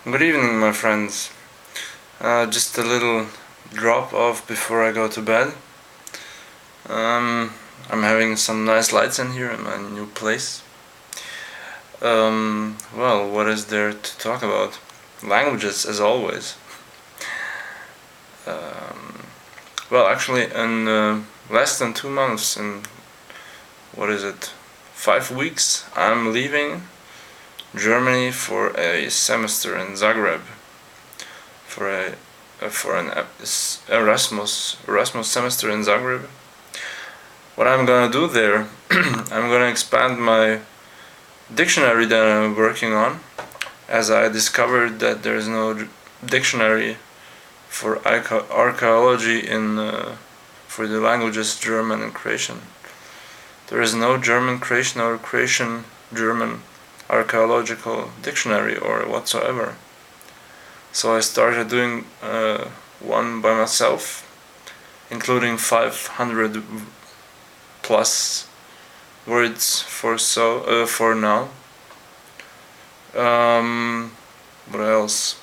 Good evening, my friends. Just a little drop off before I go to bed. I'm having some nice lights in here in my new place. Well, what is there to talk about? Languages, as always. Um, well, actually, in less than 2 months, in what is it, 5 weeks, I'm leaving Germany for a semester in Zagreb for an Erasmus semester in Zagreb. What I'm gonna do there, I'm gonna expand my dictionary that I'm working on, as I discovered that there is no dictionary for archaeology for the languages German and Croatian. There is no German Croatian or Croatian German archaeological dictionary or whatsoever. So I started doing one by myself, including 500 plus words for now. What else?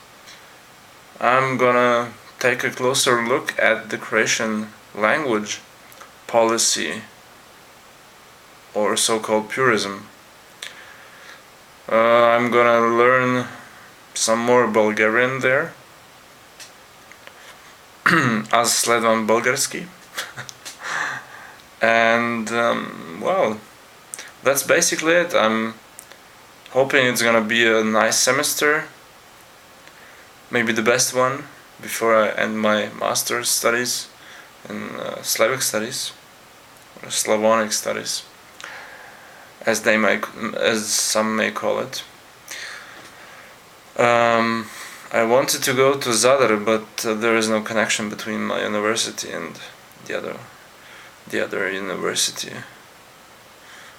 I'm gonna take a closer look at the Croatian language policy, or so-called purism. I'm gonna learn some more Bulgarian there. As sledam bulgarski. And well, that's basically it. I'm hoping it's gonna be a nice semester, maybe the best one before I end my master's studies in Slavic studies or Slavonic studies, as some may call it. I wanted to go to Zadar, but there is no connection between my university and the other university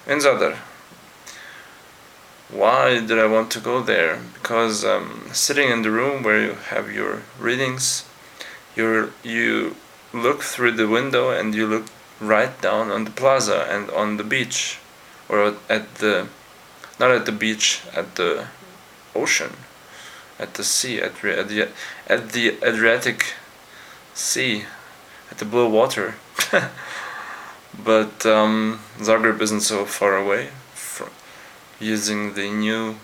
in Zadar. Why did I want to go there? Because sitting in the room where you have your readings, you look through the window and you look right down on the plaza and on the beach, or not at the beach, at the ocean, at the sea, at the Adriatic Sea, at the blue water. But Zagreb isn't so far away from using the new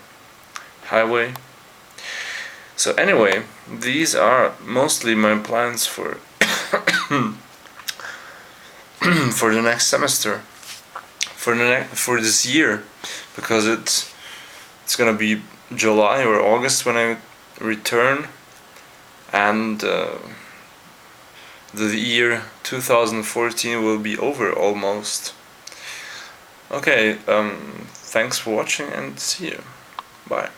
highway. So anyway, these are mostly my plans for for the next semester, for this year, because it's gonna be July or August when I return, and the year 2014 will be over almost. Okay, thanks for watching and see you. Bye.